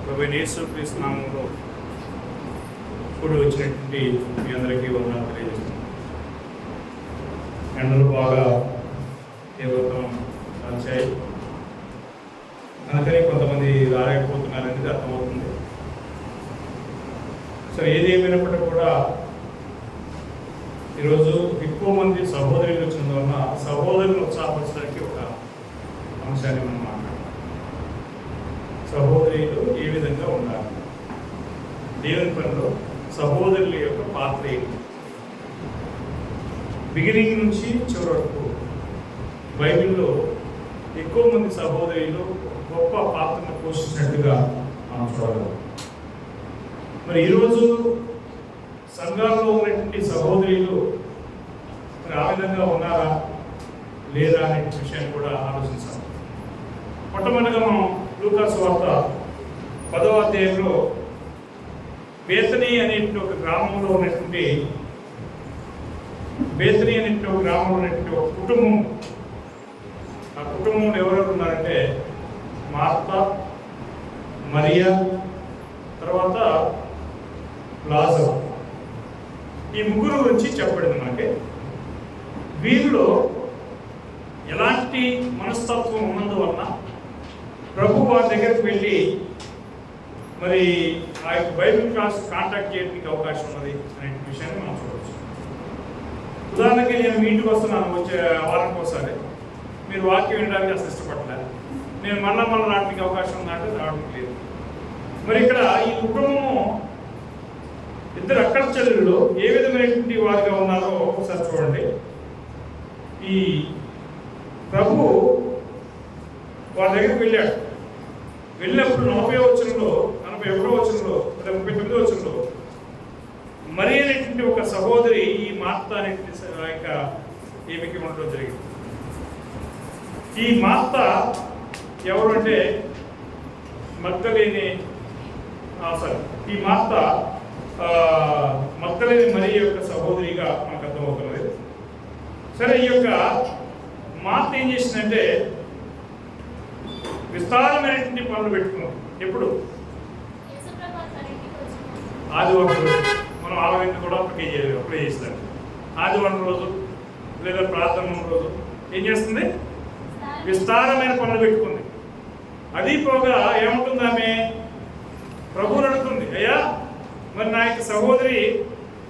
ప్రభువైన యేసుక్రీస్తు నామములో కూడి వచ్చినటువంటి మీ అందరికీ వందనాలు తెలియజేస్తున్నాను. ఎండలు బాగా తీవ్రతం వచ్చాయి, అందుకని కొంతమంది రాలేకపోతున్నారనేది అర్థమవుతుంది. సో ఏది ఏమైనప్పటికీ కూడా ఈరోజు ఎక్కువ మంది సహోదరులు వచ్చినందువలన సహోదరులను ఉత్సాహపరచడానికి ఒక అంశాన్ని మనం మాట్లాడాలి. సహోదరులు ఏ విధంగా ఉండాలి, దేవుని పనిలో సహోదరుల యొక్క పాత్ర ఏంటి? బిగినింగ్ నుంచి చివరి వరకు బైబిల్లో ఎక్కువ మంది సహోదరులు గొప్ప పాత్రను పోషించినట్టుగా మనం చూడగలం. మరి ఈరోజు సంఘాల్లో ఉన్నటువంటి సహోదరులు మరి ఆ విధంగా ఉన్నారా లేదా అనే విషయాన్ని కూడా ఆలోచించాలి. మొట్టమొదటిగా మనం లూకా సువార్త 10వ అధ్యాయంలో బేతనీ అనేటువంటి ఒక గ్రామంలో ఉన్నటువంటి ఒక కుటుంబం, ఆ కుటుంబంలో ఎవరెవరు ఉన్నారంటే మార్తా, మరియా, తర్వాత లాజరు, ఈ ముగ్గురు గురించి చెప్పబడింది మనకి. వీరిలో ఎలాంటి మనస్తత్వం ఉన్నందువలన ప్రభు వారి దగ్గరికి వెళ్ళి మరి ఆ యొక్క బైబిల్ క్లాస్ కాంటాక్ట్ చేయడానికి అవకాశం ఉన్నది అనే విషయాన్ని మనం చూడవచ్చు. ఉదాహరణకి నేను మీ ఇంటికి వస్తున్నాను, వచ్చే వారానికి ఒకసారి, మీరు వాక్యం వినడానికి అసలు ఇష్టపడలేదు, నేను మళ్ళా రావడానికి అవకాశం ఉందంటే రావడానికి లేదు. మరి ఇక్కడ ఈ కుటుంబము ఇద్దరు అక్కడ చెల్లెళ్ళు ఏ విధమైనటువంటి వారిగా ఉన్నారో ఒకసారి చూడండి. ఈ ప్రభు వారి దగ్గరికి వెళ్ళాడు. వెళ్ళినప్పుడు 40వ వచనంలో 41వ వచనంలో 39వ వచనంలో మరి అనేటువంటి ఒక సహోదరి ఈ మార్తా అనేటువంటి యొక్క ఈమెకి ఉండడం జరిగింది. ఈ మార్తా ఎవరు అంటే మగ్దలేని మరి యొక్క సహోదరిగా మనకు అర్థమవుతున్నది. సరే, ఈ యొక్క మార్త ఏం చేసిందంటే విస్తారమైనటువంటి పనులు పెట్టుకున్నాం. ఎప్పుడు? ఆదివారం రోజు. మనం ఆలయాన్ని కూడా అప్లై చేస్తారు. ఆదివారం రోజు లేదా ప్రార్థన రోజు ఏం చేస్తుంది? విస్తారమైన పనులు పెట్టుకుంది. అది పోగా ఏముంటుంది, ఆమె ప్రభువుని అడుగుతుంది, అయ్యా మరి నా యొక్క సహోదరి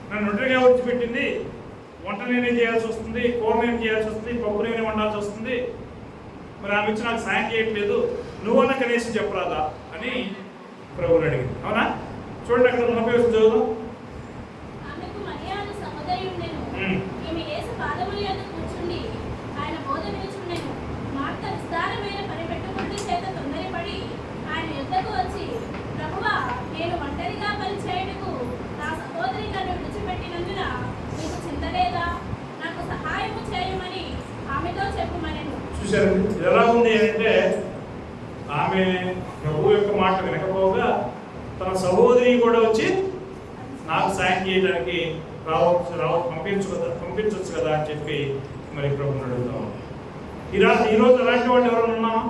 నన్ను ఒంటరిగా విడిచిపెట్టింది, వంట నేనే చేయాల్సి వస్తుంది, కూర నేను చేయాల్సి వస్తుంది, పప్పు నేనే వండాల్సి వస్తుంది, మరి ఆమె ఇచ్చి నాకు సాయం చేయట్లేదు, నువ్వన్నా కనీసం చెప్పరాదా అని ప్రభువుని అడిగింది. అవునా? చూడండి, అక్కడ 40 చదువు. నేను ఒంటరిగా పని చేయటకు నా సహోదరి నన్ను విడిచిపెట్టినందున నీకు చింత లేదా? నాకు సహాయము చేయమని ఆమెతో చెప్పుమనెను. చూశారు ఎలా ఉంది అంటే, ఆమె ప్రభు యొక్క మాట వినకపోగా తన సహోదరి కూడా వచ్చి నాకు సాయం చేయడానికి పంపించవచ్చు కదా అని చెప్పి మరి ప్రభుని అడుగుతాం. ఈరోజు అలాంటి వాళ్ళు ఎవరైనా ఉన్నామా?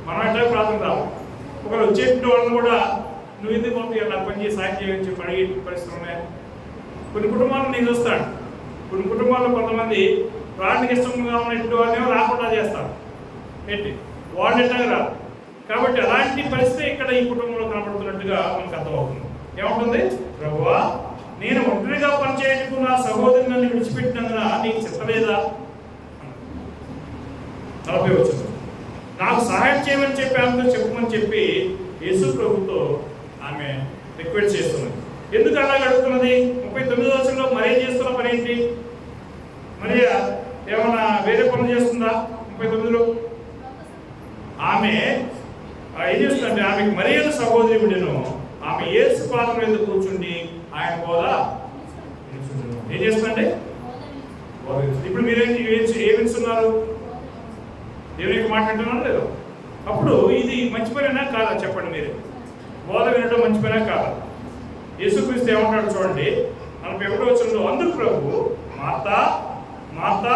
మనం ఎట్లా ప్రార్థన రావు. ఒకరు వచ్చేటువంటి వాళ్ళని కూడా నువ్వు ఎందుకు పంపించాలి, నాకు పని చేసి సాయం చేయని చెప్పి అడిగే పరిస్థితులు ఉన్నాయి. కొన్ని కుటుంబాలను నేను చూస్తాను. కొన్ని కుటుంబాల్లో కొంతమంది ప్రాణానికి ఇష్టంగా ఉన్నటువంటి వాళ్ళేమో రాకుండా చేస్తారు. ఏంటి వాళ్ళు ఎట్లాగా రాదు. కాబట్టి అలాంటి పరిస్థితి ఇక్కడ ఈ కుటుంబంలో కనబడుతున్నట్టుగా మనకు అర్థమవుతుంది. ఏముంటుంది? ప్రభువా, నేను ఒంటరిగా పనిచేయటకు నా సహోదరుని నన్ను విడిచిపెట్టినందున నీకు చెప్పలేదా? 40 వచనం. నాకు సహాయం చేయమని చెప్పి ఆమెతో చెప్పమని చెప్పి యేసు ప్రభుతో ఆమె రిక్వెస్ట్ చేస్తున్నది. ఎందుకు అలా అడుగుతున్నది? 39వ వచనంలో మరి ఏం చేస్తున్న పని ఏంటి? మరి ఏమన్నా వేరే పనులు చేస్తుందా? 39లో ఆమె ఏం చేస్తుందంటే, ఆమెకి మరియ సహోదరి ఉండెను. ఆమె యేసు పాదం మీద కూర్చుండి ఆయన బోధ ఏం చేస్తుందంటే, ఇప్పుడు మీరేం వింటున్నారు? దేవుని యొక్క మాట వింటున్నారో లేదో? అప్పుడు ఇది మంచి పనేనా కాదా చెప్పండి మీరే. బోధ వినడం మంచి పనే కాదా? యేసుక్రీస్తు ఏమంటాడు చూడండి, 41వ వచనంలో, అందుకు ప్రభు మార్తా మార్తా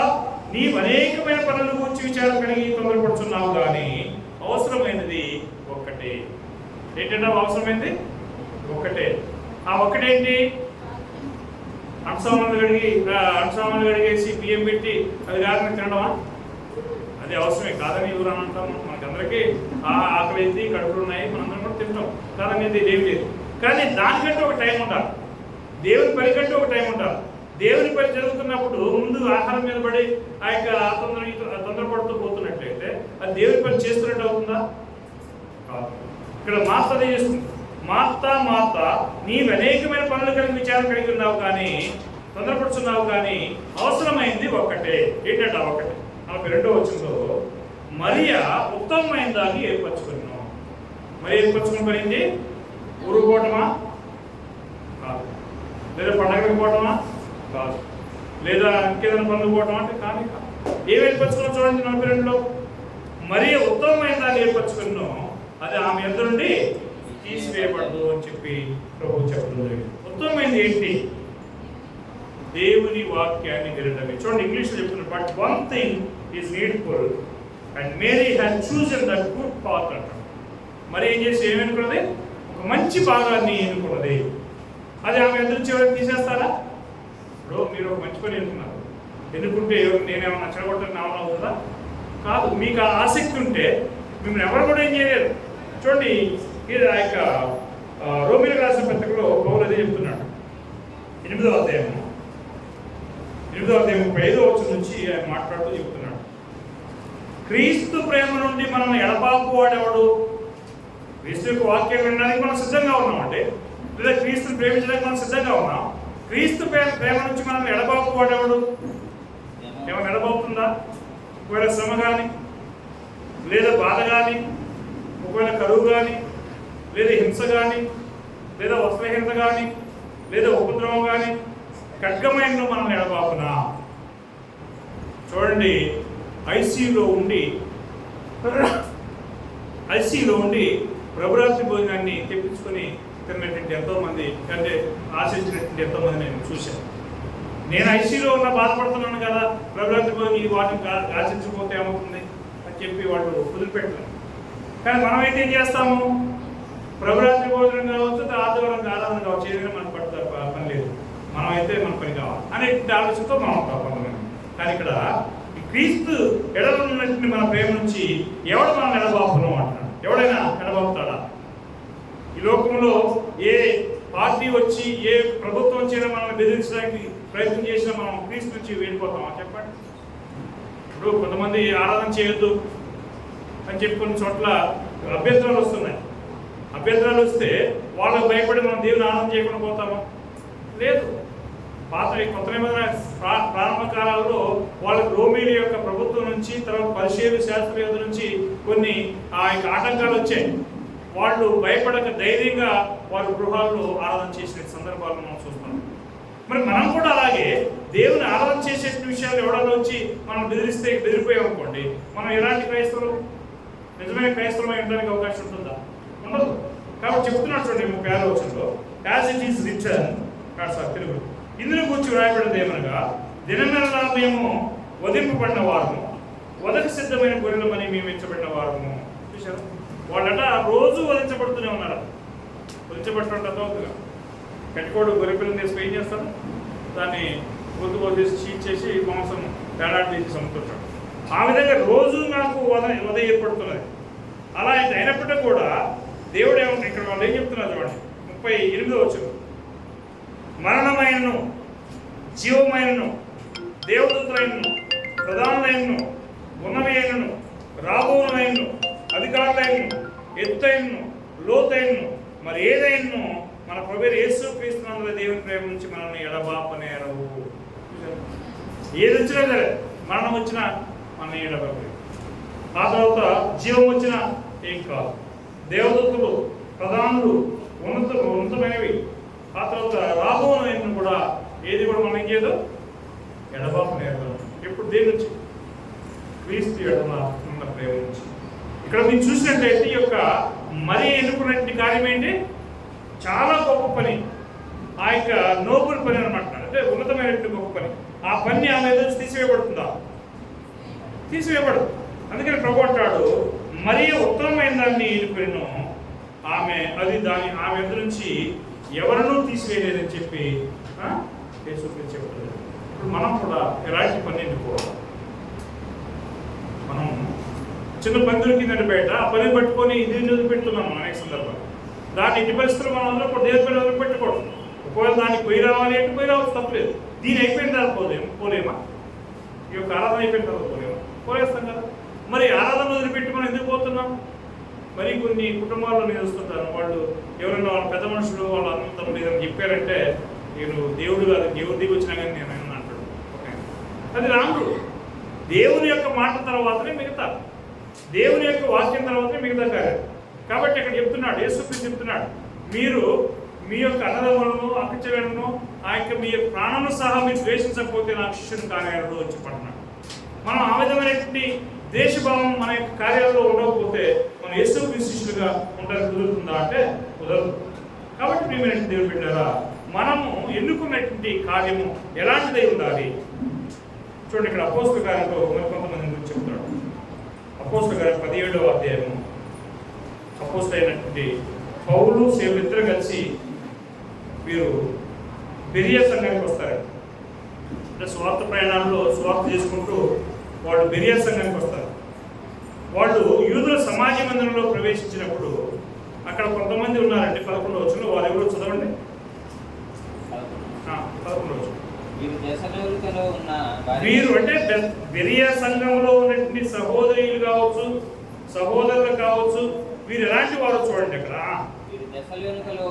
నీవు అనేకమైన పనుల గురించి విచారం కలిగి తొందరపడుతున్నావు, కానీ అవసరమైనది ఒక్కటే. ఏంటంటే అవసరమైనది ఒక్కటే. ఆ ఒక్కటేంటి? అంశాలను కడిగేసి బియ్యం పెట్టి అది కాదని తినడమా? అది అవసరమే. కాదని ఎవరు అని అంటాము? మనకందరికీ ఆకలి అయింది, కడుపులు ఉన్నాయి, మనందరం కూడా తింటాం. కాదని ఇది ఏమి లేదు. కానీ దానికంటే ఒక టైం ఉండాలి. దేవుని పని కంటే ఒక టైం ఉండాలి. దేవుని పని జరుగుతున్నప్పుడు ముందు ఆహారం మీద పడి ఆ యొక్క తొందరపడుతూ పోతున్నట్లయితే అది దేవుని పని చేస్తున్నట్టు అవుతుందా? కాదు. ఇక్కడ మార్త అదే చేస్తుంది. మార్త నీవు అనేకమైన పనులు కలిగి విచారం కలిగి ఉన్నావు, కానీ తొందరపడుతున్నావు, కానీ అవసరమైంది ఒక్కటే. ఏంటంటే ఒకటే. 42వ వచనంలో మరియా ఉత్తమమైన దాన్ని ఏర్పరచుకున్నావు. మరి ఏర్పరచుకుని పడింది ఊరు పోవటమా? కాదు. లేదా పండగలకు పోవటమా? కాదు. లేదా ఇంకేదైనా పనులు పోవటమా? అంటే కానీ కాదు. ఏం ఏర్పరచుకున్నావు చూడండి 42లో. మరియా ఉత్తమమైన దాన్ని ఏర్పరచుకున్నావు, అది ఆమె ఎంత నుండి తీసివేయబడదు అని చెప్పి ప్రభు చెప్పడం జరిగింది. ఉత్తమమైనది ఏంటి? దేవుని వాక్యాన్ని వినడమే. చూడండి ఇంగ్లీష్లో చెప్తున్నారు, but one thing is needful and Mary has chosen that good path అంటారు. మరి ఏం చేసి ఏమనుకున్నది? ఒక మంచి భాగాన్ని ఎన్నుకున్నది. అది ఆమె ఎదురు చివరికి తీసేస్తారా? ఇప్పుడు మీరు ఒక మంచి పని ఎన్నుకున్నారు, ఎన్నుకుంటే నేనేమన్నా చెడగొట్టని నామన్నా అవుతుందా? కాదు. మీకు ఆ ఆసక్తి ఉంటే మిమ్మల్ని ఎవరు కూడా ఏం చేయలేరు. చూడండి, ఇది ఆ యొక్క రోమిలకు రాసిన పత్రికలో పౌలు అదే చెప్తున్నాడు. 8వ అధ్యాయం 35వ వచనం నుంచి ఆయన మాట్లాడుతూ చెప్తున్నాడు, క్రీస్తు ప్రేమ నుండి మనం ఎడబాపు వాడేవాడు? క్రీస్తు యొక్క వాక్యం వినడానికి మనం సిద్ధంగా ఉన్నామంటే, లేదా క్రీస్తుని ప్రేమించడానికి మనం సిద్ధంగా ఉన్నాం. క్రీస్తు ప్రేమ నుంచి మనం ఎడబాపు వాడేవాడు? ఏమైనా ఎడబాపుతుందా? ఒకవేళ శ్రమ కానీ, లేదా బాధ కానీ, ఒకవేళ కరువు కానీ, లేదా హింస కానీ, లేదా వస్త్రహీనత కానీ, లేదా ఉపద్రవం కానీ, ఖడ్గమైన మనల్ని ఎడబాపునా? చూడండి, ఐసీయూలో ఉండి ప్రభురాత్రి భోజనాన్ని తెప్పించుకొని తిన్నటువంటి ఎంతోమంది, అంటే ఆశించినటువంటి ఎంతోమంది నేను చూశాను. నేను ఐసీయూలో ఉన్న బాధపడుతున్నాను కదా, ప్రభురాత్రి భోజనం ఈ వాటిని ఆశించకపోతే ఏమవుతుంది అని చెప్పి వాళ్ళు వదిలిపెట్టారు. కానీ మనం అయితే ఏం చేస్తాము? ప్రభురాత్రి భోజనం కావచ్చు, ఆదివారం ఆరాధన కావచ్చు, ఏదైనా మనకు పడతారు పని లేదు, మనం అయితే మన పని కావాలి అనే ఆలోచనతో మనం ఉంటాం కొంతమంది. కానీ ఇక్కడ ఈ క్రీస్తు ఎడలున్నటువంటి మన ప్రేమ నుంచి ఎవడు మనం ఎడబాపును అంటున్నాడు. ఎవడైనా ఎడబాపుతాడా? ఈ లోకంలో ఏ పార్టీ వచ్చి, ఏ ప్రభుత్వం వచ్చినా మనల్ని బెదిరించడానికి ప్రయత్నం చేసినా మనం క్రీస్తు నుంచి వెళ్ళిపోతామా? చెప్పండి. ఇప్పుడు కొంతమంది ఆరాధన చేయొద్దు అని చెప్పి కొన్ని చోట్ల అభ్యంతరాలు వస్తున్నాయి. అభ్యంతరాలు వస్తే వాళ్ళకు భయపడి మనం దేవుని ఆరాధన చేయకుండా పోతామా? లేదు. కొత్త నిబంధన ప్రారంభ కాలాల్లో వాళ్ళకి రోమీల యొక్క ప్రభుత్వం నుంచి, తర్వాత పరిశీలు శాస్త్రవేత్త నుంచి కొన్ని ఆ యొక్క ఆటంకాలు వచ్చాయి. వాళ్ళు భయపడక ధైర్యంగా వారి గృహాల్లో ఆరాధన చేసిన సందర్భాలను మనం చూస్తాం. మరి మనం కూడా అలాగే దేవుని ఆరాధన చేసే విషయాలు ఎవడన్నా వచ్చి మనం బెదిరిపోయామనుకోండి, మనం ఎలాంటి క్రైస్తవులు, నిజమైన క్రైస్తవులమై ఉండడానికి అవకాశం ఉంటుందా? ఉండదు. కాబట్టి చెప్తున్నాడు చూడండి 36వ వచనంలో, as it is return, Telugu ఇందులో గురించి వ్రాయబడింది ఏమనగా, దినమెల్లా మేము వధింపబడిన వారము, వదకు సిద్ధమైన గొర్రెలమని మేము ఎంచబడిన వారము. చూశారు, వాళ్ళట రోజు వధించబడుతూనే ఉన్నారు. వధించబడుతుంటా కట్టుకోడు గొర్రె పిల్లలు తీసుకు ఏం చేస్తారు? దాన్ని గొంతు కొద్దిసి షీట్ చేసి మాంసం వేలాడి తీసి సముతుంటాడు. ఆ విధంగా రోజు నాకు వధ ఏర్పడుతున్నది. అలా అయితే అయినప్పటికీ కూడా దేవుడు ఏమన్నా ఇక్కడ వాళ్ళు ఏం చెప్తున్నారు చూడండి 38వ వచనం, మరణమైనను, జీవమైనను, దేవదూతలైనను, ప్రధానులైనను, ఉన్నవి అయినను, రాబోనైనను, అధికారులైనను, ఎత్తైనను, లోతైనను, మరి ఏదైనను మన ప్రభువు యేసు క్రీస్తునందుల దేవుని ప్రేమ నుంచి మనల్ని ఎడబాపనేరవు. ఏది వచ్చినా సరే, మరణం వచ్చినా మనల్ని ఎడబాపే. ఆ తర్వాత జీవం వచ్చినా ఏం కాదు. దేవదూతలు, ప్రధానులు, ఉన్నతమైనవి, ఆ తర్వాత రాబోనైనను కూడా ఏది కూడా మనం ఏం చేయదు? ఎడబాపనేరవు. ఎప్పుడు దేని నుంచి? క్రీస్తు ఎడల ఉన్న ప్రేమ నుంచి. ఇక్కడ మీరు చూసినట్లయితే ఈ యొక్క మరీ ఎన్నుకున్నటువంటి కార్యం ఏంటి? చాలా గొప్ప పని, ఆ యొక్క నోబుల్ పని అనమాట. అంటే ఉన్నతమైనటువంటి గొప్ప పని. ఆ పని ఆమె నుంచి తీసివేయబడుతుందా? తీసివేయబడదు. అందుకని ప్రభు అంటాడు, మరియ ఉత్తమమైన దాన్ని ఎన్నుకొనెను, ఆమె ఎదురు నుంచి ఎవరినూ తీసివేయలేదని చెప్పి యేసుక్రీస్తు చెప్తాడు. ఇప్పుడు మనం కూడా ఎలాంటి పని ఎన్నుకోవాలి? మనం చిన్న పని దొరికిందంటే బయట ఆ పని పట్టుకొని ఇది వదిలిపెడుతున్నాం అనేక సందర్భాలు. దాన్ని ఎట్టి పరిస్థితులు మనం అందరూ కూడా దేవుని పని వదిలిపెట్టకూడదు. ఒకవేళ దానికి పోయి రావాలి అంటే పోయి రావచ్చు, తప్పలేదు. దీని అయిపోయిన తర్వాత పోలేమా? ఈ యొక్క ఆరాధన అయిపోయిన తర్వాత పోలేస్తాం కదా. మరి ఆరాధన వదిలిపెట్టి మనం ఎందుకు పోతున్నాం? మరి కొన్ని కుటుంబాల్లో నేను వస్తుంటాను, వాళ్ళు ఎవరైనా వాళ్ళ పెద్ద మనుషులు వాళ్ళ అన్నంతం లేదని చెప్పారంటే నేను దేవుడు కాదు, దేవుడి దిగి వచ్చినా కానీ నేను అంటాడు. ఓకే, అది రాముడు. దేవుని యొక్క మాట తర్వాతనే మిగతా, దేవుని యొక్క వాక్యం తర్వాతనే మిగతా కార్యం. కాబట్టి ఇక్కడ చెప్తున్నాడు, యేసుక్రీస్తు చెప్తున్నాడు, మీరు మీ యొక్క అన్నదమ్ములను అక్కచెల్లెలను ఆ యొక్క మీ యొక్క ప్రాణము సహా మీరు ద్వేషించకపోతే నా శిష్యుని కార్యాలలో వచ్చి పడుతున్నాడు. మనం ఆ విధమైనటువంటి దేశభావం మన యొక్క కార్యాలలో ఉండకపోతే మనం యేసుక్రీస్తు శిష్యులుగా ఉండడానికి కుదురుతుందా అంటే కుదరదు. కాబట్టి ప్రియమైనటువంటి దేవుడు బిడ్డలారా, మనము ఎన్నుకున్నటువంటి కార్యము ఎలాంటిదై ఉండాలి? చూడండి, ఇక్కడ అపోస్తల కార్యంలో కొంతమంది గురించి చెప్తున్నాడు. అపోస్తల కార్యం 17వ అధ్యాయము. అపోస్తలు అయినటువంటి పౌలు సేవలు ఇద్దరు కలిసి వీరు బెరియా సంఘానికి వస్తారు. అంటే స్వార్థ ప్రయాణాల్లో స్వార్థ చేసుకుంటూ వాళ్ళు బెరియా సంఘానికి వస్తారు. వాళ్ళు యూదుల సమాజ మందిరంలో ప్రవేశించినప్పుడు అక్కడ కొంతమంది ఉన్నారండి. 11వ వచనంలో వారు ఎవరు చదవండి. 11వ వచనం. వీరు అంటే బెరియా సంఘంలో ఉన్నటువంటి సహోదరులు కావచ్చు, సహోదరులు కావచ్చు, వీరు ఎలాంటి వారు చూడండి. అక్కడ వీరు దెస్సలోనికలో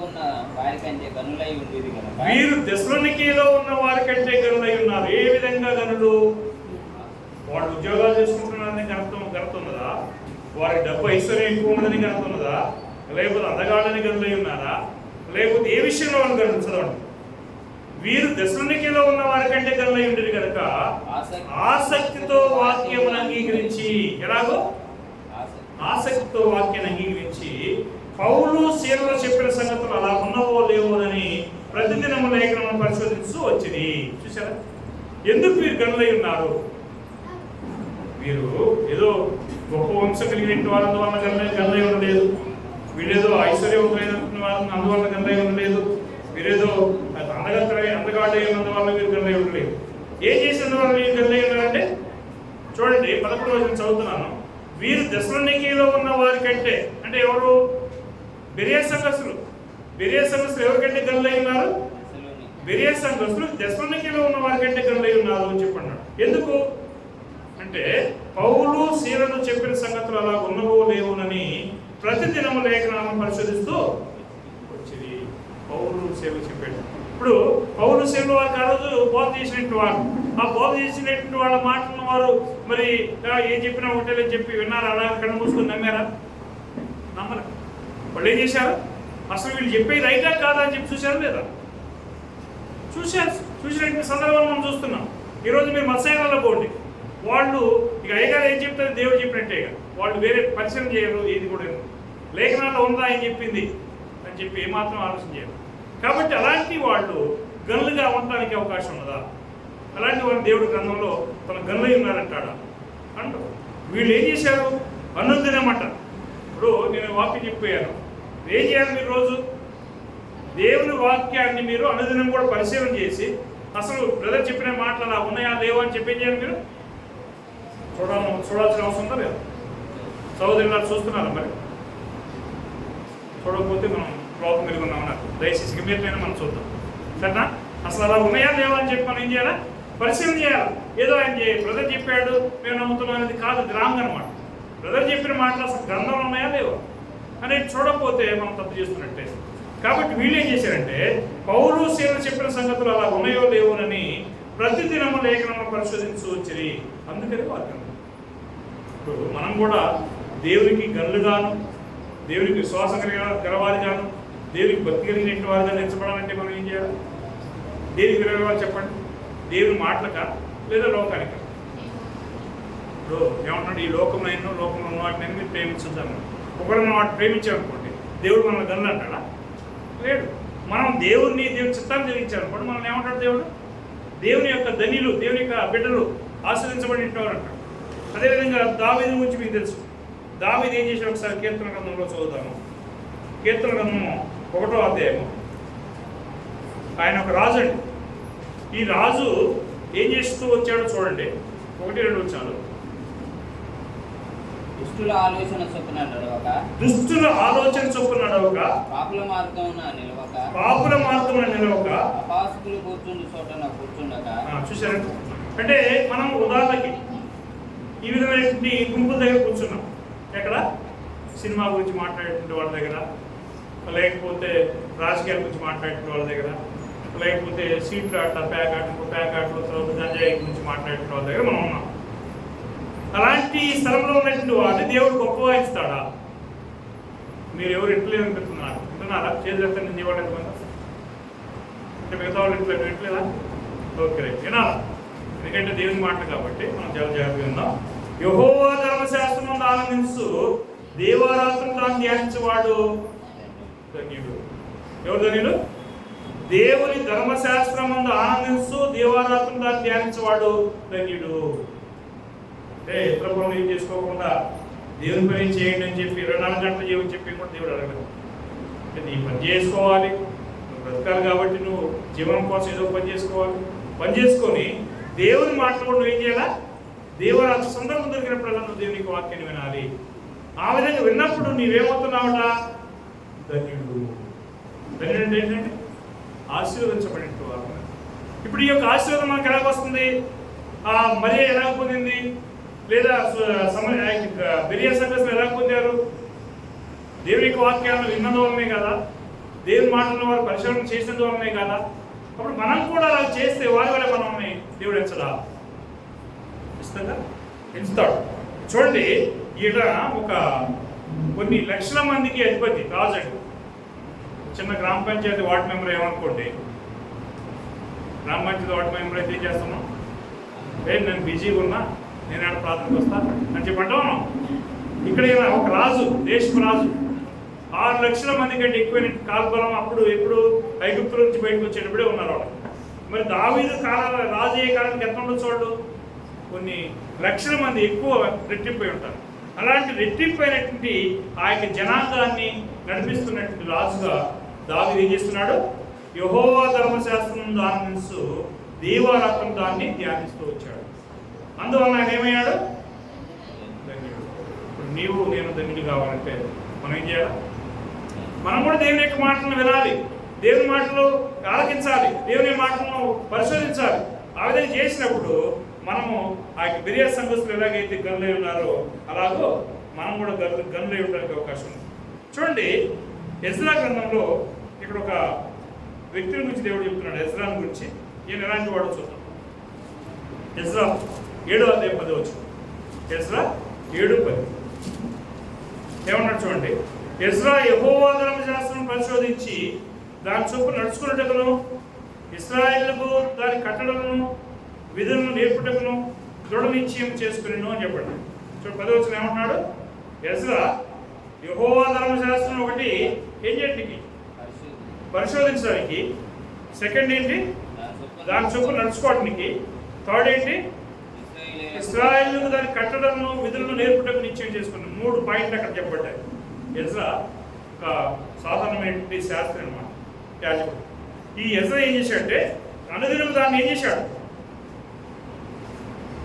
ఉన్న వారి కంటే గనులై ఉన్నారు. ఏ విధంగా గనులు? వాళ్ళు ఉద్యోగాలు చేసుకుంటున్నారని గనుతున్నదా? వారికి డబ్బు ఐశ్వర్యం ఎక్కువ ఉన్నదని గనుతున్నదా? లేకపోతే అందగాళ్ళని గనులై ఉన్నారా? లేకపోతే ఏ విషయంలో వాళ్ళు గనులు? చదవండి. వీరు దెస్సలోనికలో ఉన్న వారి కంటే గనులై ఉండేది కనుక ఆసక్తితో వాక్యమును అంగీకరించి, ఎలాగో ఆసక్తితో వాక్యాన్ని అంగీకరించి పౌలు సీలలో చెప్పిన సంగతులు అలా ఉన్నవో లేవోనని ప్రతిదినము లేఖనము పరిశోధిస్తూ వచ్చింది. చూసారా ఎందుకు వీరు గనులై ఉన్నారు? వీరు ఏదో గొప్ప వంశం కలిగిన వారు అందువల్ల గనులై ఉండలేదు. వీళ్ళేదో ఐశ్వర్యవంతులైన వారు అందువల్ల గనులై ఉండలేదు. వీరేదో అందగాడే ఉన్నందువల్ల వీరు గనులై ఉండలేదు. ఏం చేసినందువల్ల వీరు గనులై ఉన్నారంటే చూడండి, 11వ వచనం చదువుతున్నాను. వీరు దెస్సలోనికలో ఉన్న వారి కంటే, అంటే ఎవరు? బెరియా సంఘస్థులు. బెరియా సంఘస్థులు ఎవరికంటే గనులై ఉన్నారు? బెరియా సంఘస్థులు దెస్సలోనికలో ఉన్న వారి కంటే గనులై ఉన్నారు అని చెప్పన్నాడు. ఎందుకు అంటే పౌలు సీలను చెప్పిన సంగతులు అలా ఉన్నవో లేవునని ప్రతిదినము లేఖనాలను పరిశోధిస్తూ వచ్చింది. పౌలు సేవ చెప్పాడు. ఇప్పుడు పౌలు సేవలో వారికి ఆ రోజు బోధ చేసినట్టు వారు, ఆ బోధ చేసినటువంటి వాళ్ళ మాటలను వారు మరి ఏం చెప్పినా ఒకటే చెప్పి విన్నారా? అలా కళ్ళు మూసుకొని నమ్మారా? నమ్మరు. వాళ్ళు ఏం చేశారు? అసలు వీళ్ళు చెప్పేది రైటా కాదా అని చెప్పి చూశారు లేదా? చూసినటువంటి సందర్భాలు మనం చూస్తున్నాం. ఈరోజు మీరు మత్స్యాలలో పోండి, వాళ్ళు ఇక అయ్యగారు ఏం చెప్తారు? దేవుడు చెప్పినట్టే. వాళ్ళు వేరే పరిశీలన చేయరు. ఏది కూడా లేఖనాల్లో ఉందా అని చెప్పింది అని చెప్పి ఏమాత్రం ఆలోచన చేయరు. కాబట్టి అలాంటి వాళ్ళు గనులుగా ఉండడానికి అవకాశం ఉన్నదా? అలాంటి వాళ్ళు దేవుడు గ్రంథంలో తన గనులై ఉన్నారంటాడా? అంటూ వీళ్ళు ఏం చేశారు? అనుదినమట. ఇప్పుడు నేను వాక్యం చెప్పాను, ఏం చేయాలి మీరు? రోజు దేవుని వాక్యాన్ని మీరు అనుదినం కూడా పరిశీలన చేసి అసలు బ్రదర్ చెప్పిన మాటలు అలా ఉన్నాయా లేవా అని చెప్పేం చేయాలి? మీరు చూడాల్సిన అవసరం ఉందా లేదా? సహోదరులు చూస్తున్నారా? మరి చూడకపోతే మనం లోపం మెరుగున్నామన్నారు. దయచేసి మీరైనా మనం చూద్దాం, సరేనా? అసలు అలా ఉన్నాయా లేవా అని చెప్పి మనం ఏం చేయాలా? పరిశీలన చేయాలి. ఏదో ఆయన బ్రదర్ చెప్పాడు మేము నమ్ముతున్నాం అనేది కాదు, అది రాంగ్ అనమాట. బ్రదర్ చెప్పిన మాటలు అసలు గ్రంథంలో ఉన్నాయా లేవా అనేది చూడకపోతే మనం తప్పు చేస్తున్నట్టే. కాబట్టి వీళ్ళు ఏం చేశారంటే పౌలు సీలను చెప్పిన సంగతులు అలా ఉన్నాయో లేవోనని ప్రతిదినము లేఖనము పరిశోధించు వచ్చింది. అందుకని వాక్యం. ఇప్పుడు మనం కూడా దేవునికి గనులుగాను, దేవునికి విశ్వాసం గలవారిగాను, దేవునికి భక్తి కలిగిన వారిగా నిలిచబడాలంటే మనం ఏం చేయాలి? దేనికి విలువ చెప్పండి? దేవుని మాటలకా లేదా లోకానిక? ఇప్పుడు ఏమంటున్నాడు? ఈ లోకంలో ఉన్న వాటిని మీరు ప్రేమించుద్దాము. ఒకవేళ మనం వాటిని ప్రేమించామనుకోండి, దేవుడు మనల్ని గనులు అంటాడా? లేడు. మనం దేవుని చిత్తాన్ని జరిగించాలనుకోండి, మనల్ని ఏమంటాడు దేవుడు? దేవుని యొక్క ధనిలు, దేవుని యొక్క బిడ్డలు ఆస్వాదించబడిన వారు అంటాడు. అదేవిధంగా దావీదు గురించి మీకు తెలుసు. దావీదు ఏం చేశాడు ఒకసారి కీర్తన గ్రంథంలో చదువుతాము. కీర్తన గ్రంథము 1వ అధ్యాయము. ఆయన ఒక రాజు అండి. ఈ రాజు ఏం చేస్తూ వచ్చాడో చూడండి. 1-2 వచ్చాడు. దుష్టుల ఆలోచన చొప్పున నడవక, పాపుల మార్గమున నిలవక, అపాసకులు కూర్చుండు చోటన కూర్చుండక. చూశారు అంటే మనం ఉదాహరణకి ఈ విధమైన గుంపుల దగ్గర కూర్చున్నాం. ఎక్కడ? సినిమా గురించి మాట్లాడేటువంటి వాళ్ళ దగ్గర, లేకపోతే రాజకీయాల గురించి మాట్లాడేటువంటి వాళ్ళ దగ్గర, లేకపోతే సీట్లు ఆట, ప్యాకాట్లు, తర్వాత గంజాయి గురించి మాట్లాడేటువంటి వాళ్ళ దగ్గర మనం ఉన్నాం. అలాంటి స్థలంలో ఉన్నటువంటి వాళ్ళని దేవుడు గొప్పగా ఇస్తాడా? మీరు ఎవరు ఎట్లేదు అనిపిస్తున్నారు? వింటున్నారా? చేతులు నేను ఇవ్వాలి అంటే మిగతా వాళ్ళు ఇంట్లో వినట్లేదా? ఓకే రైట్, వినాలా? ఎందుకంటే దేవుని మాట కాబట్టి మనం చాలా జాగ్రత్తగా విందాం. యెహోవా ధర్మశాస్త్రమును ఆనందించు, దేవారాత్రులు తాను ధ్యానించేవాడు ధన్యుడు. ఎవరు ధన్యుడు? దేవుని ధర్మశాస్త్రమును ఆనందించు, దేవారాత్రులు తాను ధ్యానించేవాడు ధన్యుడు. అంటే ఇతర పనులు ఏం చేసుకోకుండా దేవుని పని చేయండి అని చెప్పి 24 గంటలు చేయమని చెప్పి కూడా దేవుడు అడగదు. అంటే నీ పని చేసుకోవాలి, నువ్వు బ్రతకాలి కాబట్టి నువ్వు జీవనం కోసం ఏదో పని చేసుకోవాలి. పని చేసుకొని దేవుని మాటలు కూడా నువ్వు ఏం చేయాలా? దేవుడు అంత సందర్భం దొరికినప్పుడల్లా నువ్వు దేవునికి వాక్యాన్ని వినాలి. ఆ విధంగా విన్నప్పుడు నీవేమవుతున్నావుట? ధన్యుడు. ధన్యుడు అంటే ఏంటంటే ఆశీర్వదించబడినట్టు. ఇప్పుడు ఈ యొక్క ఆశీర్వాదం మనకు ఎలాగొస్తుంది? మరి ఎలా పొందింది? లేదా బిరియా సంఘటన ఎలా పొందారు? దేవుని వాక్యాలను విన్నది వల్లనే కదా, దేవుని మాటలను వారు పరిశోధన చేసినందు వల్లనే కదా. అప్పుడు మనం కూడా అలా చేస్తే వారి వల్ల మనల్ని దేవుడు ఎంచడా? ఇస్తుందా? ఎంచుతాడు. చూడండి, ఈయన ఒక కొన్ని లక్షల మందికి అధిపతి రాజు. చిన్న గ్రామ పంచాయతీ వార్డు మెంబర్ ఏమనుకోండి, గ్రామ పంచాయతీ వార్డు మెంబర్ అయితే ఏం చేస్తున్నాం? నేను బిజీగా ఉన్నా, నేను ఆడ ప్రార్థనకు వస్తా అని చెప్పంటాను. ఇక్కడ ఒక రాజు, దేశపు రాజు, 6 లక్షల మంది కంటే ఎక్కువైన కాల్బలం అప్పుడు ఎప్పుడు ఐగుప్తు నుంచి బయటకు వచ్చేటప్పుడే ఉన్నారు వాళ్ళు. మరి దావీదు కాలాల రాజు అయ్యే కాలానికి ఎంత ఉండొచ్చు? వాళ్ళు కొన్ని లక్షల మంది ఎక్కువ రెట్టింపై ఉంటారు. అలాంటి రెట్టింపైనటువంటి ఆ యొక్క జనాంగాన్ని నడిపిస్తున్నటువంటి రాజుగా దావీదు ఏం చేస్తున్నాడు? యెహోవా ధర్మశాస్త్రం ఆనందిస్తూ దేవారాత్రం దాన్ని ధ్యానిస్తూ వచ్చాడు. అందువల్ల ఆయన ఏమయ్యాడు? ధన్యుడు. ఇప్పుడు నీవు నేను ధన్యుడు కావాలంటే మనం ఏం చేయాలి? మనం కూడా దేవుని యొక్క మాటలను వినాలి, దేవుని మాటలు ఆలకించాలి, దేవుని మాటలను పరిశోధించాలి. ఆ విధంగా చేసినప్పుడు మనము ఆ యొక్క బిరియా సంఘస్థులు ఎలాగైతే గనులై ఉన్నారో అలాగో మనం కూడా గనులై ఉండడానికి అవకాశం ఉంది. చూడండి, ఎజ్రా గ్రంథంలో ఇక్కడ ఒక వ్యక్తిని గురించి దేవుడు చెప్తున్నాడు. ఎజ్రాని గురించి. ఈయన ఎలాంటి వాడో చూద్దాం. ఎజ్రా 7వ అధ్యాయం 10వ వచనం. ఎజ్రా 7:10 ఏమన్నాడు చూడండి. ఎజ్రా యెహోవా ధర్మశాస్త్రం పరిశోధించి దాని చొప్పున నడుచుకున్నట్టును, ఇశ్రాయేలుకు దాని కట్టడలను విధులను నేర్పుటకును దృఢ నిశ్చయం చేసుకునేను అని చెప్పండి. చూడండి 10వ వచనం ఏమంటున్నాడు? ఎజ్రా యెహోవా ధర్మశాస్త్రం ఒకటి ఏం చేయడానికి? పరిశోధించడానికి. సెకండ్ ఏంటి? దాని చొప్పున నడుచుకోవడానికి. థర్డ్ ఏంటి? ఇశ్రాయేలుకు దాని కట్టడలను విధులను నేర్పుటకు నిశ్చయం చేసుకున్నాను. 3 పాయింట్లు అక్కడ చెప్పబడ్డాయి. ఎజ్రా ఒక సాధారణమైనటువంటి శాస్త్రి అన్నమాట, యాజకుడు. ఈ ఎజ్రా ఏం చేశాడంటే అనుదినం దాన్ని ఏం చేశాడు?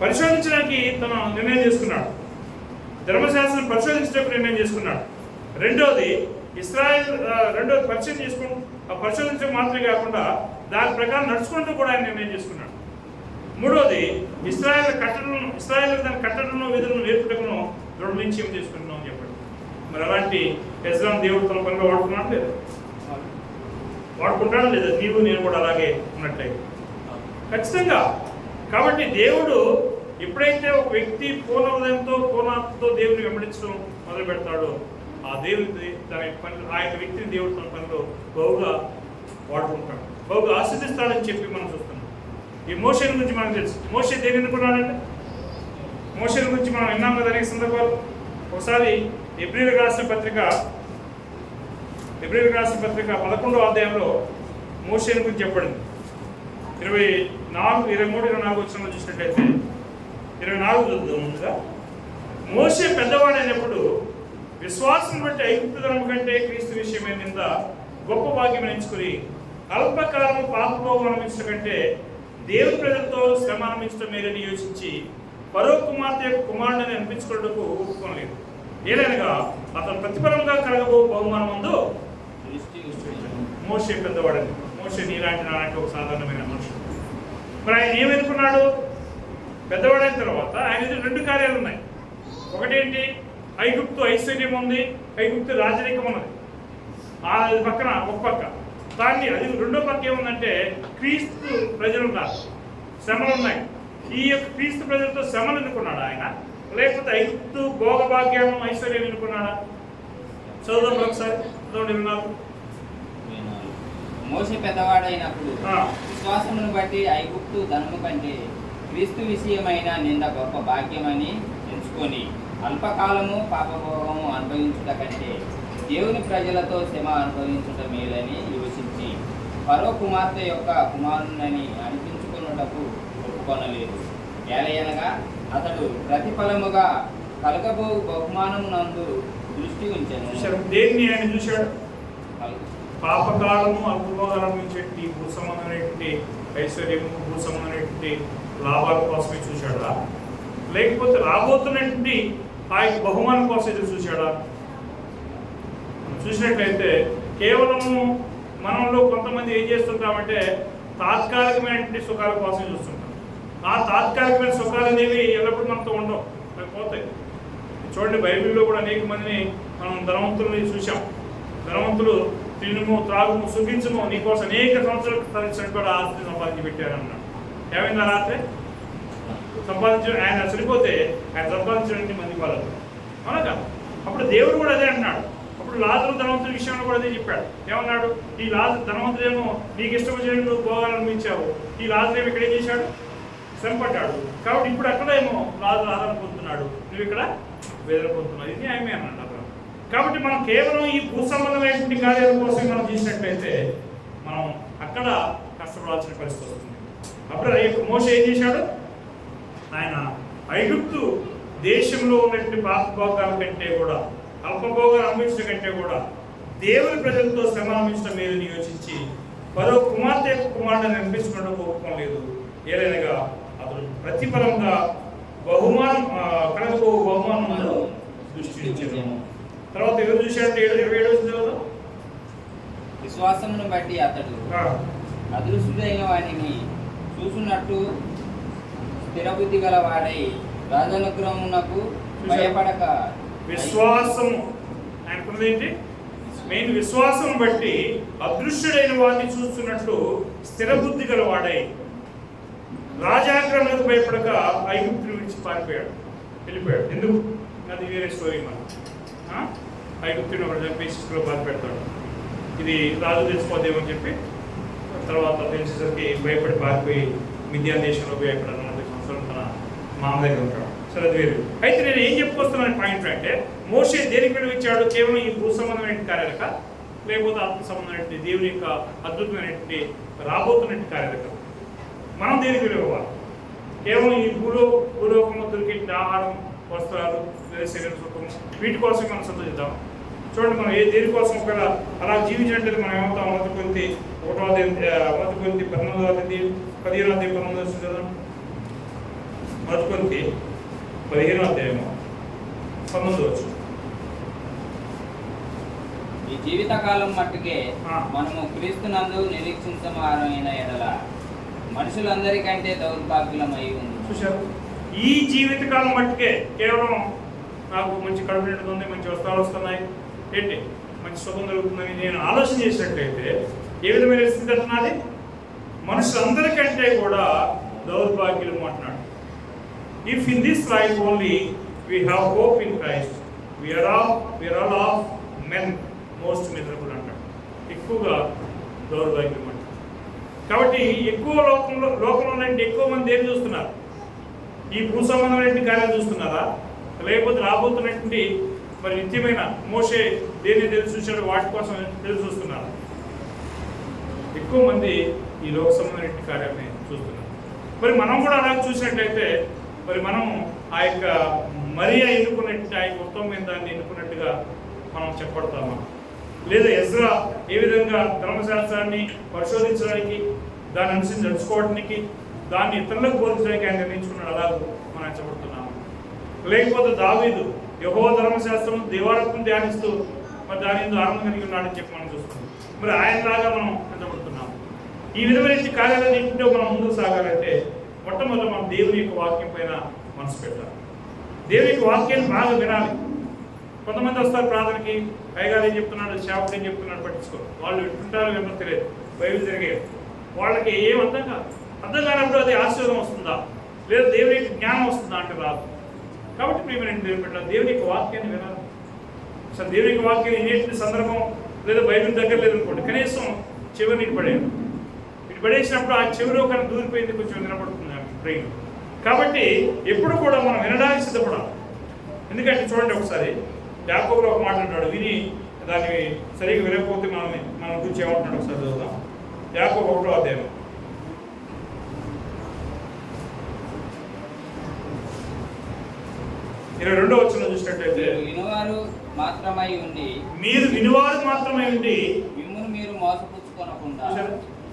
పరిశోధించడానికి తను నిర్ణయం చేసుకున్నాడు. ధర్మశాస్త్రం పరిశోధించడానికి నిర్ణయం చేసుకున్నాడు. రెండోది పరిచయం చేసుకుని పరిశోధించడం మాత్రమే కాకుండా దాని ప్రకారం నడుచుకుంటూ కూడా ఆయన నిర్ణయం చేసుకున్నాడు. మూడోది ఇశ్రాయేలు దాని కట్టడలను విధులను నేర్పుటకును దృఢ నిశ్చయం చేసుకుంటున్నాం అని చెప్పండి. మరి అలాంటి ఎజ్రాను దేవుడు తన పనిలో వాడుకున్నాడు లేదా? వాడుకుంటాడు లేదా? నీవు నేను కూడా అలాగే ఉన్నట్లయితే ఖచ్చితంగా. కాబట్టి దేవుడు ఎప్పుడైతే ఒక వ్యక్తి పూర్ణ హృదయంతో పూర్ణాత్మతో దేవుని వెంబడించడం మొదలు పెడతాడో ఆ దేవుడి తన పని ఆ యొక్క వ్యక్తిని దేవుడు తన పనిలో బహుగా వాడుకుంటాడు, బహుగా ఆశీర్దిస్తాడని చెప్పి మనం చూస్తున్నాం. ఈ మోషే గురించి మనకు తెలుసు. మోషే దేని ఎన్నుకున్నాడంటే, మోషే గురించి మనం విన్నాం కదా అనేక సందర్భాలు. ఒకసారి హెబ్రీయులకు రాసిన పత్రిక 11వ అధ్యాయంలో మోషే గురించి చెప్పబడింది. 24, 23, 24 వచనంలో చూసినట్లయితే 24 చూద్దాం ముందుగా. మోషే పెద్దవాడైనప్పుడు విశ్వాసం బట్టి ఐగుప్తు ధర్మం కంటే క్రీస్తు విషయమే నింద గొప్ప భాగ్యం ఎంచుకుని అల్పకాలం పాపభోగం అనుభవించడం కంటే దేవుని ప్రజలతో శ్రమ అనుభవించడం మేలని యోచించి పరో కుమార్తె యొక్క కుమారుడిని అనిపించుకున్నట్టుకు ఒప్పుకోలేదు. ఏదైనా అతను ప్రతిఫలంగా కలగబో బహుమానం ముందు మోషే పెద్దవాడని. మోషే నీలాంటి నాలాంటి ఒక సాధారణమైన మనుషుడు. మరి ఆయన ఏమనుకున్నాడు? పెద్దవాడైన తర్వాత ఆయన రెండు కార్యాలు ఉన్నాయి. ఒకటేంటి? ఐగుప్తు ఐశ్వర్యం ఉంది, ఐగుప్తు రాజరికం ఉన్నది. అది పక్కన ఒక పక్క. దాన్ని అది రెండో పక్క ఏముందంటే క్రీస్తు ప్రజలు ఉన్నారు, శ్రమలు ఉన్నాయి. ఈ యొక్క క్రీస్తు ప్రజలతో శ్రమలు ఎన్నుకున్నాడా ఆయన, లేకపోతే ఐగుప్తు భోగభాగ్యం ఐశ్వర్యం ఎన్నుకున్నాడా? చదువుదాం ఒకసారి. చదవండి. విన్నారు. మోషే పెద్దవాడైనప్పుడు విశ్వాసమును బట్టి ఐగుప్తు ధనము కంటే క్రీస్తు విషయమైన నింద గొప్ప భాగ్యమని ఎంచుకొని అల్పకాలము పాపభోగము అనుభవించుట కంటే దేవుని ప్రజలతో శ్రమ అనుభవించుట మేలని యోచించి పరో కుమార్తె యొక్క కుమారుని అనిపించుకున్నటకు ఒప్పుకొనలేదు. ఏలయనగా అతడు ప్రతిఫలముగా కలగబో బహుమానమునందు దృష్టి ఉంచెను. దేన్ని ఆయన చూశాడు? పాపకాలము అల్పభోగాలు అనుభవించేటువంటి భూ సంబంధమైనటువంటి ఐశ్వర్యము, భూ సంబంధమైనటువంటి లాభాల కోసమే చూశాడా, లేకపోతే రాబోతున్నటువంటి ఆ యొక్క బహుమానం కోసం ఎదురు చూశాడా? చూసినట్లయితే కేవలము మనలో కొంతమంది ఏం చేస్తుంటామంటే తాత్కాలికమైనటువంటి సుఖాల కోసం చూస్తుంటాం. ఆ తాత్కాలికమైన సుఖాలు అనేవి ఎల్లప్పుడూ మనతో ఉండవు, అవి పోతాయి. చూడండి, బైబిల్లో కూడా అనేక మందిని మనం ధనవంతులని చూసాం. ధనవంతులు తినుము, త్రాగుము, సుఖించము, నీకోసం అనేక సంవత్సరాలకు తరలించినట్టు కూడా ఆస్తి సంపాదించి పెట్టారన్నాడు. ఏమైందా? రాత్రి ఆయన చనిపోతే ఆయన సంపాదించినటువంటి మంది వాళ్ళు అవునా? అప్పుడు దేవుడు కూడా అదే అంటున్నాడు. అప్పుడు లాజరు ధనవంతుడి విషయంలో కూడా అదే చెప్పాడు. ఏమన్నాడు? ఈ ధనవంతుడేమో నీకు ఇష్టం వచ్చినట్టు నువ్వు భోగాలు అనిపించావు, ఈ లాజరేమో ఇక్కడ ఏం చేశాడు? శ్రమపడ్డాడు. కాబట్టి ఇప్పుడు అక్కడేమో లాజరు ఆదరణ పొందుతున్నాడు, నువ్వు ఇక్కడ వేదన పొందుతున్నావు. ఇది న్యాయమే అన్నాడు అక్కడ. కాబట్టి మనం కేవలం ఈ భూ సంబంధమైనటువంటి కార్యాల కోసం మనం చేసినట్లయితే మనం అక్కడ కష్టపడాల్సిన పరిస్థితి వస్తుంది. అప్పుడు మోషే ఏం చేశాడు? ఆయన ఐగుప్తు దేశంలో ఉన్నటువంటి పాపభోగాల కంటే కూడా, అల్పభోగాలు అనుభవించడం కంటే కూడా దేవుని ప్రజలతో శ్రమ అనుభవించడం మీద యోచించి మరో కుమార్తె యొక్క కుమారుడిని అనిపించుకోవడం ఒప్పుకోలేదు. ఏదైనా అతడు ప్రతిఫలంగా బహుమానం కలగబో బహుమానం దృష్టించాడు. తర్వాత ఎవరు చూశాడంటే 27 విశ్వాసమును బట్టి అతడు అదృష్టుడైన వాడిని చూసున్నట్టు స్థిరబుద్ధి గల వాడై రాజానుగ్రహమునకు భయపడక. విశ్వాసము ఆయనకున్నది ఏంటి? మెయిన్ విశ్వాసం బట్టి అదృశ్యుడైన వాడిని చూస్తున్నట్లు స్థిరబుద్ధి గల వాడై రాజాగ్రహములకు భయపడక ఐగుప్తుని విడిచి వెళ్ళిపోయాడు. ఎందుకు? అది వేరే స్టోరీ. మనం ఐగుప్తుని ఒకటి చంపేసి బాధపెడతాడు. ఇది రాజు తెలిసిపోదేమని చెప్పి తర్వాత తెలిసేసరికి భయపడి పారిపోయి మిథ్యాన్ దేశంలో భయపడ 40 సంవత్సరాలు తన మామ దగ్గర ఉంటాడు. సరే, అది వేరు. అయితే నేను ఏం చెప్పుకొస్తున్నాను పాయింట్ అంటే, మోషే దేనికి విలువించాడు? కేవలం ఈ భూ సంబంధమైన కార్యాలక, లేకపోతే ఆత్మ సంబంధమైన దేవుని యొక్క అద్భుతమైనటువంటి రాబోతున్నటువంటి కార్యాలక మనం దేనికి విలువ్వాలి? కేవలం ఈ భూలోకంలో దొరికే ఆహారం, వస్త్రాలు, శరీర సుఖం, వీటి కోసం మనం సంతోషిద్దాం. చూడండి, మనం దేనికోసం ఒకవేళ అలా జీవించినట్లయితే మనం ఏమవుతాం? 1 కొరింథీ 19వ అధ్యాయం 15వ అధ్యాయం 19వ చదవండి. 1 కొరింథీ 15వ అధ్యాయము 19వ. ఈ జీవితకాలం మట్టుకే మనము క్రీస్తునందు నిరీక్షించమైన ఎడల మనుషులందరికంటే దౌర్భాగ్యులమై ఉంది. చూశారు? ఈ జీవితకాలం మట్టుకే కేవలం నాకు మంచి కడుపు నిండుతుంది, మంచి వస్త్రాలు వస్తున్నాయి, ఏంటి మంచి సుఖం జరుగుతుందని నేను ఆలోచన చేసినట్లయితే ఏ విధమైన స్థితి అంటున్నది? మనుషులందరికంటే కూడా దౌర్భాగ్యులు అంటున్నాడు. If in this life only we have hope in Christ, we are all of men most miserable అంటాడు. ఎక్కువగా దౌర్భాగ్యం అంటాడు. కాబట్టి ఎక్కువ లోకంలో ఎక్కువ మంది ఏం చూస్తున్నారు? ఈ భూ సంబంధమైనటువంటి కార్యాలు చూస్తున్నారా, లేకపోతే రాబోతున్నటువంటి మరి నిత్యమైన మోషే దేన్ని తెలిసి చూశాడు వాటి కోసం తెలిసి చూస్తున్నారు? ఎక్కువ మంది ఈ లోక సంబంధమైన కార్యాలని చూస్తున్నారు. మరి మనం కూడా అలా చూసినట్లయితే మరి మనం ఆ యొక్క మరియా ఎన్నుకున్నట్టు ఆయన ఉత్తమమైన దాన్ని ఎన్నుకున్నట్టుగా మనం చెప్పడతామా? లేదా ఎజ్రా ఏ విధంగా ధర్మశాస్త్రాన్ని పరిశోధించడానికి, దాన్ని అనుసరించి నడుచుకోవడానికి, దాన్ని ఇతరులకు బోధించడానికి ఆయన నిర్ణయించుకున్నాడు, అలా మనం చెప్పబడుతున్నాము. లేకపోతే దావీదు యెహోవా ధర్మశాస్త్రం దేవాలయం ధ్యానిస్తూ మరి దాని ఎందుకు ఆనందం కలిగి ఉన్నాడని చెప్పి మనం చూస్తున్నాం. మరి ఆయనలాగా మనం ఎంతబడుతున్నాము. ఈ విధమైన కార్యాలన్నింటిలో మనం ముందుకు సాగాలంటే మొట్టమొదటి మనం దేవుని యొక్క వాక్యం పైన మనసు పెట్టాలి. దేవుని యొక్క వాక్యాన్ని బాగా వినాలి. కొంతమంది వస్తారు ప్రార్థనకి, అయ్యగారు ఏం చెప్తున్నాడు, సేవకుడు ఏం చెప్తున్నాడు పట్టించుకోరు. వాళ్ళు వింటుంటారు, వింటారు తెలియదు, బైబిల్ జరిగేది వాళ్ళకి ఏం అర్థం కానప్పుడు అది ఆశీర్వాదం వస్తుందా, లేదా దేవుని యొక్క జ్ఞానం వస్తుందా అంటే రాదు. కాబట్టి ప్రియమైన దేవుని పెట్టాలి, దేవుని యొక్క వాక్యాన్ని వినాలి. అసలు దేవుని యొక్క వాక్యాన్ని వినేటువంటి సందర్భం లేదా బైబిల్ దగ్గర లేదనుకోండి, కనీసం చివరిని ఇటు పడేయాలి. ఇటు పడేసినప్పుడు ఆ చివరి ఒక దూరిపోయింది, కొంచెం వినపడుతుంది బ్రెయిన్. కాబట్టి ఎప్పుడు కూడా మనం వినడానికి సిద్ధపడాలి. ఎందుకంటే చూడండి, ఒకసారి యాకోబులో ఒక మాట అంటాడు, విని దాన్ని సరిగ్గా వినకపోతే మనం గురించి ఏమంటున్నాడు ఒకసారి చదువుతాం. యాకోబు 1వ అధ్యాయం 22వ వచనం చూసినట్లయితే, వినువారు మాత్రమై ఉండి మీరు వినువారు మాత్రమై ఉండి మిమ్మును మీరు మోసపుచ్చుకొనకుండా.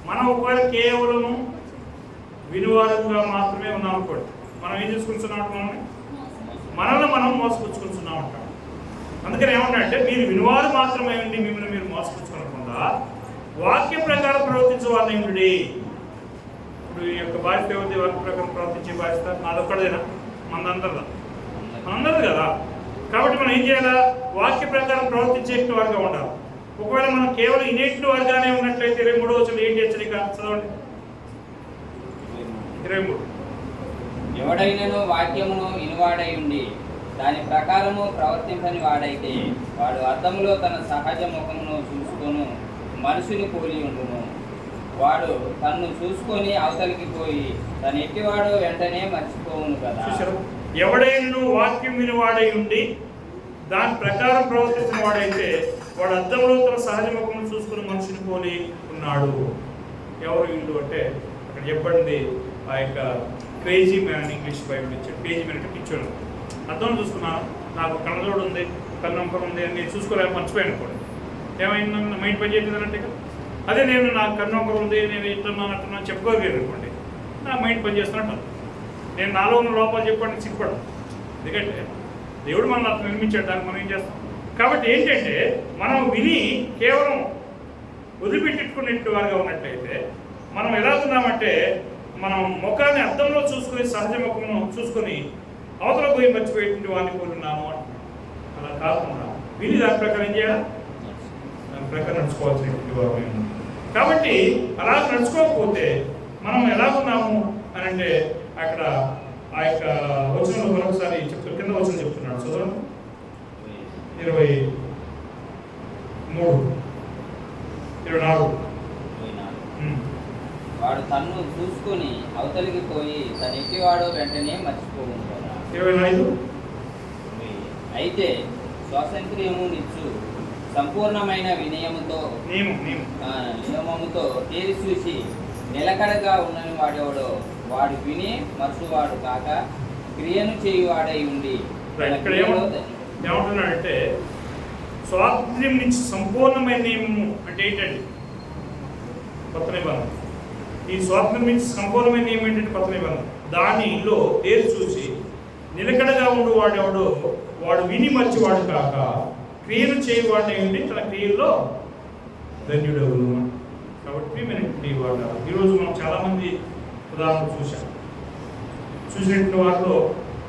మనం ఒకవేళ కేవలము వినువారుగా మాత్రమే ఉన్నాం అనుకోండి, మనం ఏం చేసుకుంటున్నాం, మనల్ని మనం మోసపుచ్చుకుంటున్నాం అంటాం. అందుకని ఏమన్నాడంటే, మీరు వినువారు మాత్రమే ఉండి మిమ్మల్ని మీరు మోసపుచ్చుకోనకుండా వాక్య ప్రకారం ప్రవర్తించే వాళ్ళని ఉండి. ఇప్పుడు ఈ యొక్క బాధ్యత ఏమిటి? వాక్య ప్రకారం ప్రవర్తించే బాధ్యత నాదొక్కడేనా? మనందరిది కదా. కాబట్టి మనం ఏం చేయాలా? వాక్య ప్రకారం ప్రవర్తించే వారిగా ఉండాలి. ఒకవేళ మనం కేవలం ఇనేటి వారిగానే ఉన్నట్లయితే 23వ వచనం ఏంటి హెచ్చరిక? చదవండి. 23. ఎవడైనను వాక్యమును ఇనువాడై ఉండి దాని ప్రకారము ప్రవర్తించని వాడైతే వాడు అద్దములో తన సహజ ముఖమును చూసుకొను మనుషుని పోలి ఉండును. వాడు తన్ను చూసుకొని అవతలికి పోయి తను ఎట్టివాడో వెంటనే మర్చిపోవును కదా. ఎవడైనను వాక్యం వినివాడై ఉండి దాని ప్రకారం ప్రవర్తించిన వాడైతే వాడు అద్దంలో తన సహజ ముఖమును చూసుకుని మనుషుని పోలి ఉన్నాడు. ఎవరు వీళ్ళు అంటే అక్కడ చెప్పండి, ఆ యొక్క క్రేజీ మ్యాన్ అని ఇంగ్లీష్ బైబిల్ ఇచ్చాడు. క్రేజీ మ్యాన్ అంటే పిక్చర్. అర్థం చూసుకున్నాను, నాకు కళ్ళజోడు ఉంది, కన్నంకరం ఉంది అని నేను చూసుకోలేక మర్చిపోయాను అనుకోండి, ఏమైంది? మైండ్ పని చేయలేదు అన్నట్టుగా. అదే నేను నాకు కన్నంకరం ఉంది, నేను ఇట్టున్నాను అట్టున్నాను చెప్పుకోగలిగాను అనుకోండి, నా మైండ్ పని చేస్తున్నట్టు. నేను నాలో ఉన్న లోపాలు చెప్పడానికి సిగ్గుపడను. ఎందుకంటే దేవుడు మనల్ని అతను నిర్మించాడు, దానికి మనం ఏం చేస్తాం. కాబట్టి ఏంటంటే మనం విని కేవలం వదిలిపెట్టుకునేట్టు వారిగా ఉన్నట్టయితే మనం ఎలా ఉన్నామంటే, మనం ముఖాన్ని అద్దంలో చూసుకుని సహజ ముఖమును చూసుకొని అవతల పోయి మర్చిపోయేటువంటి వాడిని కోరున్నాము అంటున్నాం. అలా కాకుండా విని దాని ప్రకారం ఏం చేయాలి? దాని ప్రకారం నడుచుకోవాల్సినటువంటి వారు. కాబట్టి అలా నడుచుకోకపోతే మనం ఎలా ఉన్నాము అని అంటే అక్కడ ఆ యొక్క వచనంలో మరొకసారి చెప్తారు, కింద వచనం చెప్తున్నాడు చదవండి. 23, 24. వాడు తన్ను చూసుకొని అవతలికి పోయి తన ఎట్టివాడో వెంటనే మర్చిపోవును కదా. 25. అయితే స్వాతంత్ర్యము నిచ్చు సంపూర్ణమైన వినయముతో నియమముతో తేరి చూసి నిలకడగా ఉన్నని వాడేవాడో వాడు విని మర్చువాడు కాక క్రియను చేయువాడై ఉండి. ఇక్కడ ఏమంటున్నాడంటే, స్వాతంత్ర్యం నుంచి సంపూర్ణమైన నియమము అంటే ఏంటండి? కొత్త నిబంధన. ఈ స్వాతంత్ర్యం నుంచి సంపూర్ణమైన నియమం ఏంటంటే కొత్త నిబంధన. దానిలో తేరి చూసి నిలకడగా ఉండు వాడెవడో వాడు విని మర్చివాడు కాక క్రియను చేయవాడిని ఉండి తన క్రియల్లో ధన్యుడెవరు. కాబట్టి వాడు ఈరోజు మనం చాలామంది ఉదాహరణలు చూసినటువంటి వారిలో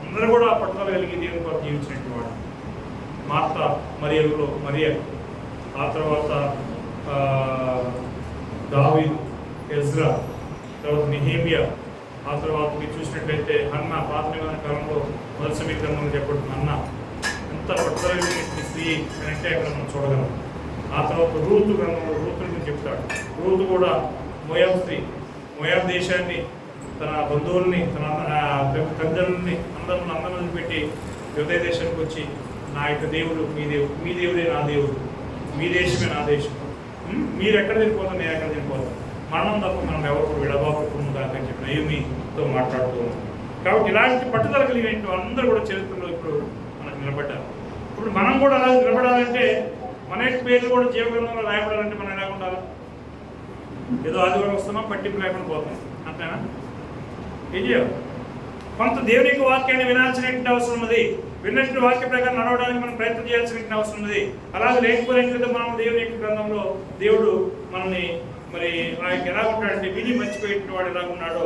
అందరూ కూడా పట్టుదల కలిగి దేవుని కొరకు జీవించినటువంటి వాడు. మార్త మరియలో మరియ, ఆ తర్వాత దావీదు, ఎజ్రా, తర్వాత నెహెమియా, ఆ తర్వాత మీరు చూసినట్లయితే హన్నా, పాత నిబంధన కాలంలో మొదటి సమీకరణంలో చెప్పబడుతున్న హన్నా ఎంత పట్టుదల కలిగిన స్త్రీ అని అంటే అక్కడ మనం చూడగలం. ఆ తర్వాత రూతు గ్రంథంలో రూతుని చెప్తాడు. రూతు కూడా మోయాబు స్త్రీ, మోయాబు దేశాన్ని, తన బంధువుల్ని, తన తల్లిదండ్రుల్ని అందరిని పెట్టి యోదయ దేశానికి వచ్చి, నా యొక్క దేవుడు మీ దేవుడు, మీ దేవుడే నా దేవుడు, మీ దేశమే నా దేశం, మీరు ఎక్కడ తిరిగిపోతాం, నేను ఎక్కడ తిరిగిపోతాం, మరణం తప్ప మనం ఎవరు విడబాపకుండా అని చెప్పి నయోమితో మాట్లాడుతూ ఉన్నాం. కాబట్టి ఇలాంటి పట్టుదల కలిగిన అందరూ కూడా చరిత్రలో ఇప్పుడు నిలబడ్డారు. ఇప్పుడు మనం కూడా అలా నిలబడాలంటే మన యొక్క పేర్లు కూడా జీవగ్రంథంలో రాయబడాలంటే మనం ఎలా ఉండాలి? ఏదో ఆదివారం వస్తున్నాం, పట్టింపు లేకుండా పోతాం అంతేనా? ఏం చేయాలి? కొంత దేవుని యొక్క వాక్యాన్ని వినాల్సినటువంటి అవసరం ఉన్నది. విన్నటువంటి వాక్య ప్రకారం నడవడానికి మనం ప్రయత్నం చేయాల్సిన అవసరం ఉన్నది. అలాగే లేకపోయినట్లయితే మనం దేవుని యొక్క గ్రంథంలో దేవుడు మనల్ని మరి ఆ యొక్క ఎలా ఉంటాడంటే విధి మర్చిపోయేటువంటి వాడు ఎలా ఉన్నాడో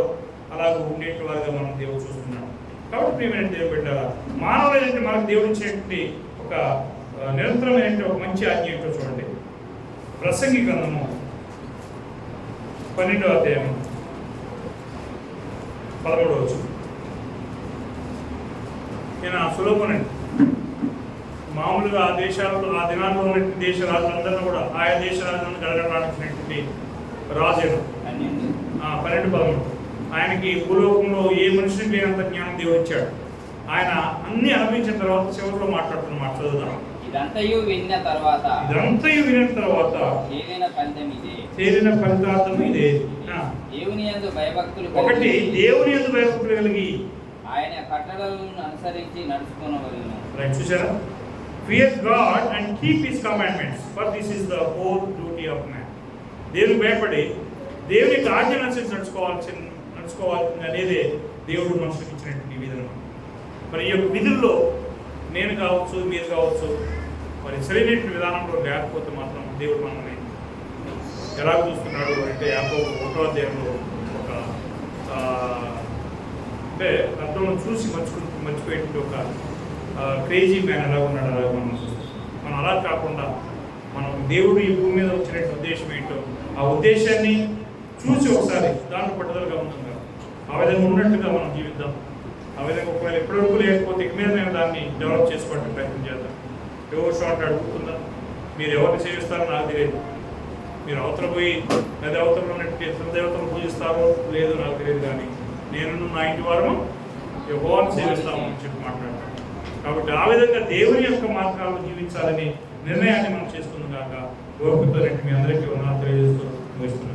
అలాగ ఉండేటువంటి వారిగా మనం దేవుడు చూస్తున్నాం. కాబట్టి ప్రియమైన దేవుడు పెట్టారా, మానవులైతే మనకు దేవుడు ఇచ్చేటువంటి ఒక నిరంతరమైన ఒక మంచి ఆజ్ఞ ఏంటో చూడండి. ప్రసంగి గ్రంథము 12వ అధ్యాయం 13వ వచనం. ఈయన సులోమోనండి. మామూలుగా ఆ దేశాలలో ఆ దినాల్లో ఉన్నటువంటి దేశ రాజులందరినీ కూడా ఆయా దేశ రాజులను గడగడానికి రాజు 12-13. ఆయనకి భూలోకంలో ఏ మనిషికి లేనంత జ్ఞానం దేవుడు ఇచ్చాడు. ఆయన అన్ని అనుభవించిన తర్వాత చివరిలో మాట్లాడుతున్నమాట. చదువుదాం. ఇదంతయు విన్న తర్వాత తేలిన ఫలితార్థం ఇదే. దేవుని యందు భయభక్తులు ఒకటి, దేవుని యందు భయభక్తులు కలిగి ఆయన కట్టడలను అనుసరించి నడుచుకోవలెను. రైట్, చూసారా? Fear God and keep His commandments, for this is the whole duty of man. దేవునికి భయపడి దేవుని ఆజ్ఞను అనుసరించి నడుచుకోవాల్సింది అనేది దేవుడు మనుషులకు ఇచ్చినటువంటి విధానం. మరి ఈ యొక్క విధుల్లో నేను కావచ్చు, మీరు కావచ్చు, మరి సరైన విధానంలో లేకపోతే మాత్రం దేవుడు మనల్ని ఎలా చూస్తున్నాడు అంటే యాకోబు 1వ అధ్యాయంలో ఒక అంటే అర్థంలో చూసి మర్చిపోయేటువంటి ఒక క్రేజీ మ్యాన్ ఎలా ఉన్నాడు అలాగే మనం చూస్తాం. మనం అలా కాకుండా మనం దేవుడు ఈ భూమి మీద వచ్చిన ఉద్దేశం ఏంటో ఆ ఉద్దేశాన్ని చూసి ఒకసారి దాంట్లో పట్టుదలగా ఉంటుందా ఆ విధంగా ఉన్నట్టుగా మనం జీవిద్దాం. ఆ విధంగా ఒకవేళ ఎప్పటివరకు లేకపోతే ఇక మీద మేము దాన్ని డెవలప్ చేసుకోవడానికి ప్రయత్నం చేద్దాం. ఎవరు షార్ట్ అడుగుతుందా, మీరు ఎవరిని సేవిస్తారో నాకు తెలియదు. మీరు అవతల పోయి నది అవతల ఉన్నట్టు ఇతర దేవతలు పూజిస్తారో లేదో నాకు తెలియదు, కానీ నేను నా ఇంటి వారము యెహోవాను సేవిస్తామని చెప్పి మాట్లాడతాను. కాబట్టి ఆ విధంగా దేవుని యొక్క మార్గాలను జీవించాలని నిర్ణయాన్ని మనం చేసుకుందాం కాక ఓపికతో మీ అందరికీ వందనాలు తెలియజేస్తూ ముగిస్తున్నాను.